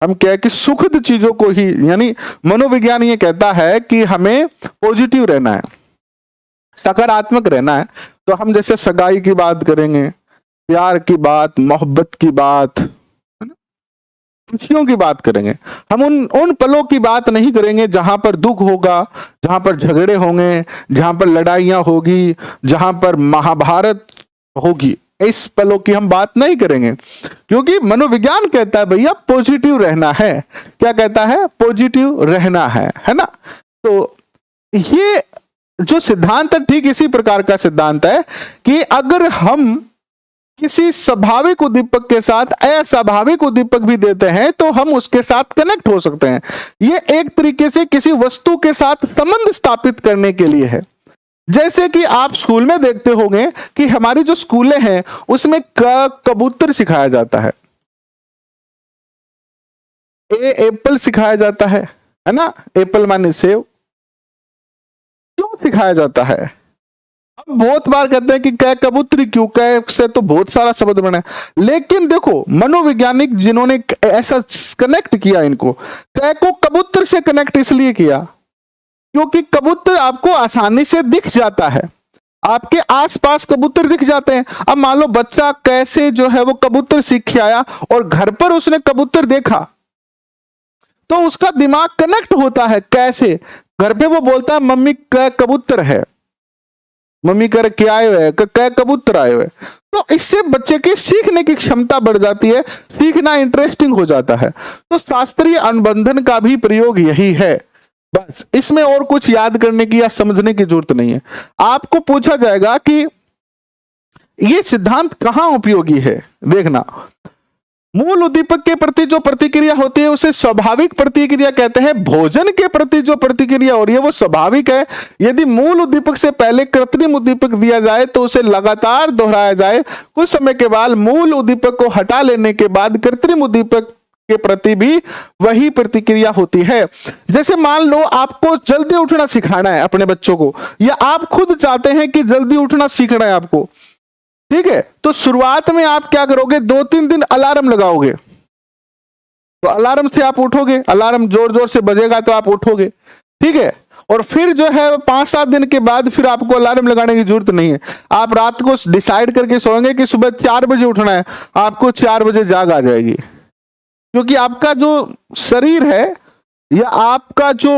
हम क्या है कि सुखद चीजों को ही, यानी मनोविज्ञान ये कहता है कि हमें पॉजिटिव रहना है, सकारात्मक रहना है। तो हम जैसे सगाई की बात करेंगे, प्यार की बात, मोहब्बत की बात, खुशियों की बात करेंगे। हम उन पलों की बात नहीं करेंगे जहां पर दुख होगा, जहां पर झगड़े होंगे, जहां पर लड़ाइयां होगी, जहां पर महाभारत होगी। इस पलों की हम बात नहीं करेंगे, क्योंकि मनोविज्ञान कहता है भैया पॉजिटिव रहना है। क्या कहता है? पॉजिटिव रहना है ना। तो ये जो सिद्धांत है ठीक इसी प्रकार का सिद्धांत है कि अगर हम किसी स्वाभाविक उद्दीपक के साथ अस्वाभाविक उद्दीपक भी देते हैं तो हम उसके साथ कनेक्ट हो सकते हैं। ये एक तरीके से किसी वस्तु के साथ संबंध स्थापित करने के लिए है। जैसे कि आप स्कूल में देखते होंगे कि हमारी जो स्कूलें हैं उसमें कबूतर सिखाया जाता है, एप्पल सिखाया जाता है ना, एप्पल माने सेव। क्यों सिखाया जाता है? अब बहुत बार कहते हैं कि कै कबूतरी क्यों, कै से तो बहुत सारा शब्द बना है, लेकिन देखो मनोवैज्ञानिक जिन्होंने ऐसा कनेक्ट किया, इनको कै को कबूतर से कनेक्ट इसलिए किया क्योंकि कबूतर आपको आसानी से दिख जाता है, आपके आसपास कबूतर दिख जाते हैं। अब मान लो बच्चा कैसे जो है वो कबूतर सीख के आया और घर पर उसने कबूतर देखा, तो उसका दिमाग कनेक्ट होता है। कैसे? घर पे वो बोलता है मम्मी कै कबूतर है, मम्मी कह रहे क्या आए हुए, कै कबूतर आए हुए। तो इससे बच्चे की सीखने की क्षमता बढ़ जाती है, सीखना इंटरेस्टिंग हो जाता है। तो शास्त्रीय अनुबंधन का भी प्रयोग यही है, बस इसमें और कुछ याद करने की या समझने की जरूरत नहीं है। आपको पूछा जाएगा कि ये सिद्धांत कहां उपयोगी है, देखना। मूल उद्दीपक के प्रति जो प्रतिक्रिया होती है उसे स्वाभाविक प्रतिक्रिया कहते हैं। भोजन के प्रति जो प्रतिक्रिया हो रही है वो स्वाभाविक है। यदि मूल उद्दीपक से पहले कृत्रिम उद्दीपक दिया जाए तो उसे लगातार दोहराया जाए, कुछ समय के बाद मूल उद्दीपक को हटा लेने के बाद कृत्रिम उद्दीपक के प्रति भी वही प्रतिक्रिया होती है। जैसे मान लो आपको जल्दी उठना सिखाना है अपने बच्चों को, या आप खुद चाहते हैं कि जल्दी उठना सीखना है आपको, ठीक है, तो शुरुआत में आप क्या करोगे, 2-3 दिन अलार्म लगाओगे, तो अलार्म से आप उठोगे, अलार्म जोर जोर से बजेगा तो आप उठोगे, ठीक है। और फिर जो है 5-7 दिन के बाद फिर आपको अलार्म लगाने की जरूरत नहीं है, आप रात को डिसाइड करके सोएंगे कि सुबह 4 बजे उठना है, आपको 4 बजे जाग आ जाएगी, क्योंकि आपका जो शरीर है या आपका जो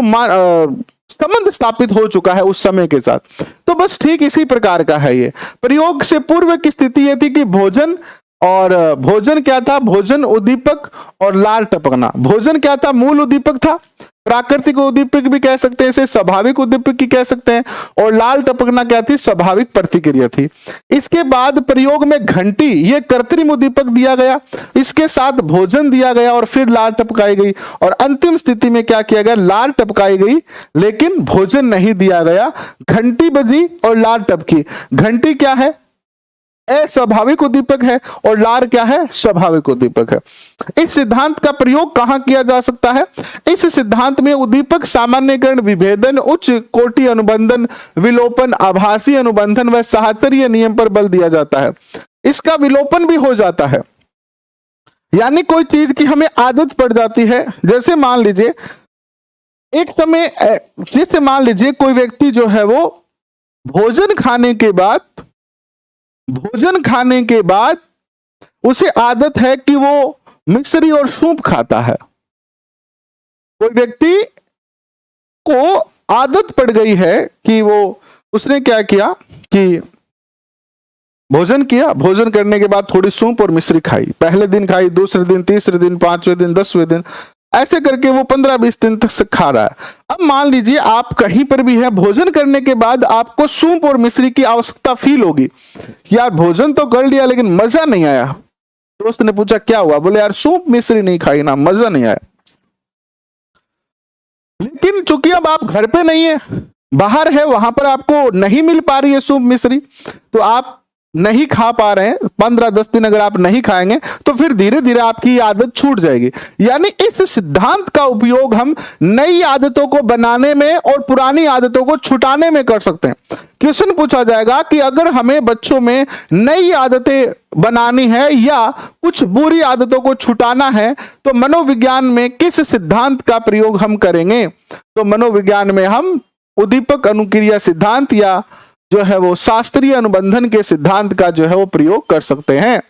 संबंध स्थापित हो चुका है उस समय के साथ। तो बस ठीक इसी प्रकार का है ये। प्रयोग से पूर्व की स्थिति ये थी कि भोजन क्या था, भोजन उद्दीपक और लार टपकना। भोजन क्या था, मूल उद्दीपक था, प्राकृतिक उद्दीपक भी कह सकते हैं इसे, स्वाभाविक उद्दीपक की कह सकते हैं, और लाल टपकना क्या थी, स्वाभाविक प्रतिक्रिया थी। इसके बाद प्रयोग में घंटी, ये कृत्रिम उद्दीपक दिया गया, इसके साथ भोजन दिया गया और फिर लाल टपकाई गई, और अंतिम स्थिति में क्या किया गया, लाल टपकाई गई लेकिन भोजन नहीं दिया गया। घंटी बजी और लाल टपकी। घंटी क्या है, अस्वाभाविक उद्दीपक है और लार क्या है, स्वाभाविक उद्दीपक है। इस सिद्धांत का प्रयोग कहां किया जा सकता है? इस सिद्धांत में उद्दीपक सामान्यकरण, विभेदन, उच्च कोटि अनुबंधन, विलोपन, आभासी अनुबंधन व साहचर्य नियम पर बल दिया जाता है। इसका विलोपन भी हो जाता है, यानी कोई चीज की हमें आदत पड़ जाती है। जैसे मान लीजिए एक समय, जैसे मान लीजिए कोई व्यक्ति जो है वो भोजन खाने के बाद उसे आदत है कि वो मिश्री और सूप खाता है। कोई व्यक्ति को आदत पड़ गई है कि उसने क्या किया कि भोजन किया, भोजन करने के बाद थोड़ी सूप और मिश्री खाई। पहले दिन खाई, दूसरे दिन, तीसरे दिन, 5वें दिन, 10वें दिन, ऐसे करके वो 15-20 दिन तक से खा रहा है। अब मान लीजिए आप कहीं पर भी है, भोजन करने के बाद आपको सूप और मिश्री की आवश्यकता फील होगी। यार भोजन तो कर लिया लेकिन मजा नहीं आया। दोस्त ने पूछा क्या हुआ? बोले यार सूप मिश्री नहीं खाई ना, मजा नहीं आया। लेकिन चूंकि अब आप घर पे नहीं है, बाहर है, वहां पर आपको नहीं मिल पा रही है सूप मिश्री, तो आप नहीं खा पा रहे हैं। 15-10 दिन अगर आप नहीं खाएंगे तो फिर धीरे धीरे आपकी आदत छूट जाएगी। यानी इस सिद्धांत का उपयोग हम नई आदतों को बनाने में और पुरानी आदतों को छुटाने में कर सकते हैं। क्वेश्चन पूछा जाएगा कि अगर हमें बच्चों में नई आदतें बनानी है या कुछ बुरी आदतों को छुटाना है तो मनोविज्ञान में किस सिद्धांत का प्रयोग हम करेंगे? तो मनोविज्ञान में हम उद्दीपक अनुक्रिया सिद्धांत या जो है वो शास्त्रीय अनुबंधन के सिद्धांत का जो है वो प्रयोग कर सकते हैं।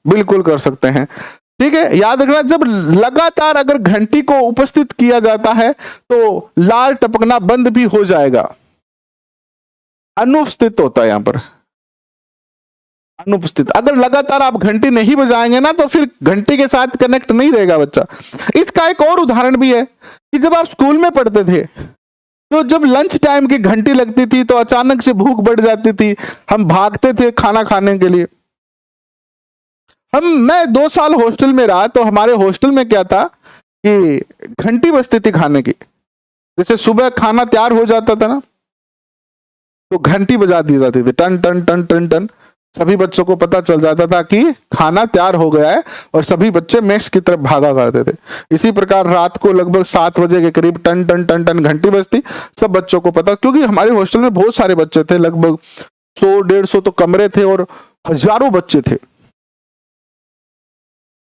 बिल्कुल कर सकते हैं। ठीक है, याद रखना, जब लगातार अगर घंटी को उपस्थित किया जाता है तो लार टपकना बंद भी हो जाएगा। अनुपस्थित होता है यहां पर, अनुपस्थित। अगर लगातार आप घंटी नहीं बजाएंगे ना तो फिर घंटी के साथ कनेक्ट नहीं रहेगा बच्चा। इसका एक और उदाहरण भी है कि जब आप स्कूल में पढ़ते थे तो जब लंच टाइम की घंटी लगती थी तो अचानक से भूख बढ़ जाती थी, हम भागते थे खाना खाने के लिए। मैं 2 साल हॉस्टल में रहा तो हमारे हॉस्टल में क्या था कि घंटी बजती थी खाने की। जैसे सुबह खाना तैयार हो जाता था ना तो घंटी बजा दी जाती थी, टन टन टन टन टन। सभी बच्चों को पता चल जाता था कि खाना तैयार हो गया है और सभी बच्चे मेस की तरफ भागा करते थे। इसी प्रकार रात को लगभग 7 बजे के करीब टन टन टन टन घंटी बजती, सब बच्चों को पता, क्योंकि हमारे हॉस्टल में बहुत सारे बच्चे थे, लगभग 100-150 तो कमरे थे और हजारों बच्चे थे,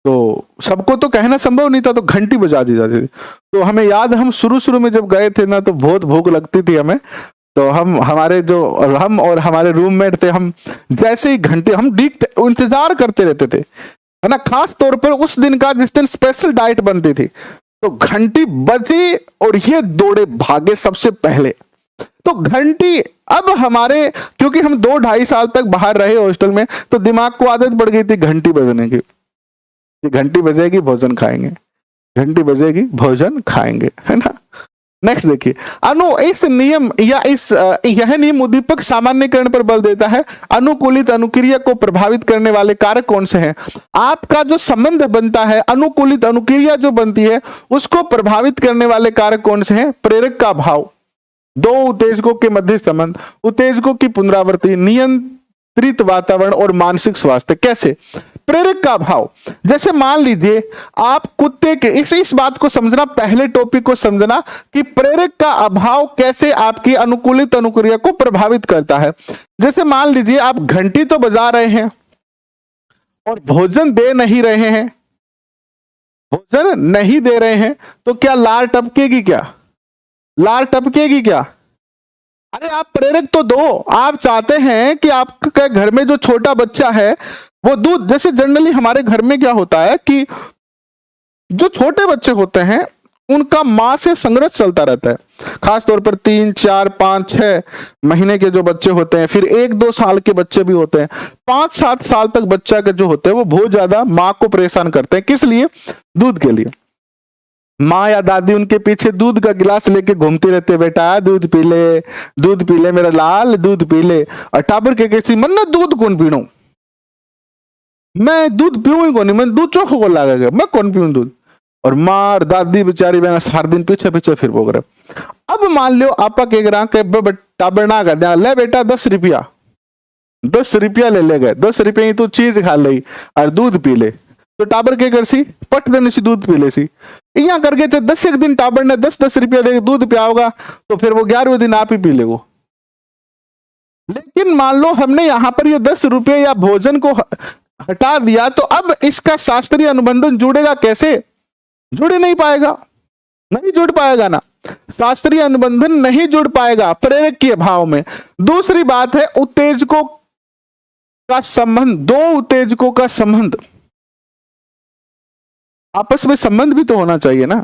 तो सबको तो कहना संभव नहीं था, तो घंटी बजा दी जाती थी। तो हमें याद, हम शुरू में जब गए थे ना तो बहुत भूख लगती थी हमें, तो हम और हमारे रूममेट थे, हम जैसे ही घंटे हम इंतजार करते रहते थे, है ना। खास तौर पर उस दिन का, जिस दिन स्पेशल डाइट बनती थी, तो घंटी बजी और ये दौड़े भागे सबसे पहले। तो घंटी अब हमारे, क्योंकि हम 2-2.5 साल तक बाहर रहे हॉस्टल में, तो दिमाग को आदत पड़ गई थी घंटी बजने की। घंटी बजेगी भोजन खाएंगे, घंटी बजेगी भोजन खाएंगे, है ना। नेक्स्ट देखिए, इस नियम या यह नियम उद्दीपक सामान्यकरण पर बल देता है। अनुकूलित अनुक्रिया को प्रभावित करने वाले कारक कौन से हैं? आपका जो संबंध बनता है, अनुकूलित अनुक्रिया जो बनती है उसको प्रभावित करने वाले कारक कौन से हैं? प्रेरक का भाव, 2 उत्तेजकों के मध्य संबंध, उत्तेजकों की पुनरावृत्ति, नियंत्रित वातावरण और मानसिक स्वास्थ्य। कैसे? प्रेरक का भाव, जैसे मान लीजिए आप कुत्ते के, इस बात को समझना, पहले टॉपिक को समझना कि प्रेरक का अभाव कैसे आपकी अनुकूलित अनुक्रिया को प्रभावित करता है। जैसे मान लीजिए आप घंटी तो बजा रहे हैं और भोजन दे नहीं रहे हैं, भोजन नहीं दे रहे हैं, तो क्या लार टपकेगी? लार टपकेगी क्या? अरे आप प्रेरक तो दो। आप चाहते हैं कि आपके घर में जो छोटा बच्चा है वो दूध, जैसे जनरली हमारे घर में क्या होता है कि जो छोटे बच्चे होते हैं उनका मां से संघर्ष चलता रहता है, खास तौर पर 3, 4, 5, 6 महीने के जो बच्चे होते हैं, फिर 1-2 साल के बच्चे भी होते हैं, 5-7 साल तक बच्चा के जो होते हैं वो बहुत ज्यादा माँ को परेशान करते हैं। किस लिए? दूध के लिए। माँ या दादी उनके पीछे दूध का गिलास लेके घूमती रहते, बेटा दूध पी ले मेरा लाल, दूध पी ले। और टाबर के कैसी मन, दूध कौन पीणू, मैं दूध पीऊं ही कौन, मैं दूध चोखो को लागेगा, मैं कौन पीऊं दूध। और माँ और दादी बेचारी बहन सारे दिन पीछे फिर बोल रहे। अब मान लो आपा के टाबर ना कर दिया, ले बेटा 10 रुपया, ₹10 ले गए, 10 ही तो चीज खा ली और दूध पी ले, तो टाबर के कर सी पट देने से दूध पी ले सी। यहाँ करके थे 10 एक दिन टाबर ने 10-10 रुपया दे दूध पिया होगा, तो फिर वो 11वें दिन आप ही पी ले वो। लेकिन मान लो हमने यहाँ पर ये 10 रुपये या भोजन को हटा दिया, तो अब इसका शास्त्रीय अनुबंधन जुड़ेगा कैसे? जुड़ नहीं पाएगा, नहीं जुड़ पाएगा ना, शास्त्रीय अनुबंधन नहीं जुड़ पाएगा प्रेरक के अभाव में। दूसरी बात है उत्तेजकों का संबंध, दो उत्तेजकों का संबंध, आपस में संबंध भी तो होना चाहिए ना।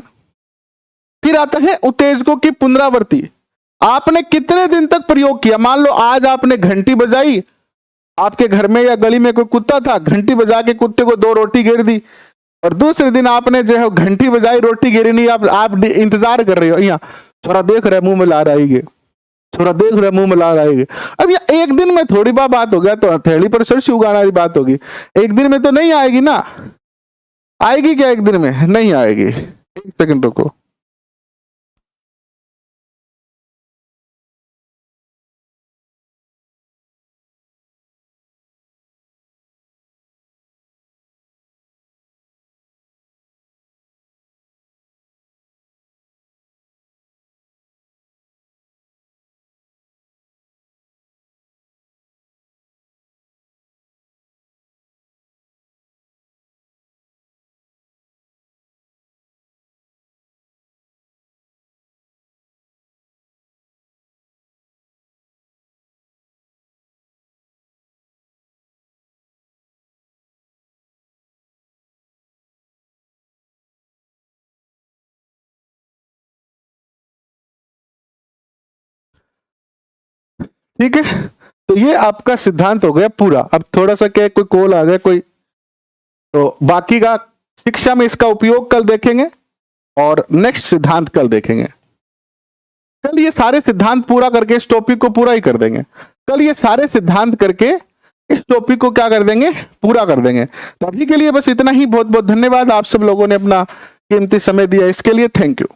फिर आता है उत्तेजकों की पुनरावृत्ति। आपने कितने दिन तक प्रयोग किया? मान लो आज आपने घंटी बजाई, आपके घर में या गली में कोई कुत्ता था, घंटी बजा के कुत्ते को 2 रोटी गिर दी, और दूसरे दिन आपने जो है घंटी बजाई, रोटी गिरी नहीं, आप इंतजार कर रहे हो, यहाँ थोड़ा देख रहे मुंह में ला रहा है, थोड़ा देख रहे मुंह में ला रहा है। अब ये एक दिन में थोड़ी बात हो गया, तो हथेली पर सरसों उगाना वाली बात होगी, एक दिन में तो नहीं आएगी ना। आएगी क्या एक दिन में? नहीं आएगी। एक सेकंड रुको। ठीक है, तो ये आपका सिद्धांत हो गया पूरा। अब थोड़ा सा क्या, कोई कॉल आ गया कोई, तो बाकी का शिक्षा में इसका उपयोग कल देखेंगे और नेक्स्ट सिद्धांत कल देखेंगे। कल ये सारे सिद्धांत पूरा करके इस टॉपिक को पूरा ही कर देंगे। कल ये सारे सिद्धांत करके इस टॉपिक को क्या कर देंगे? पूरा कर देंगे। तो अभी के लिए बस इतना ही। बहुत बहुत धन्यवाद, आप सब लोगों ने अपना कीमती समय दिया, इसके लिए थैंक यू।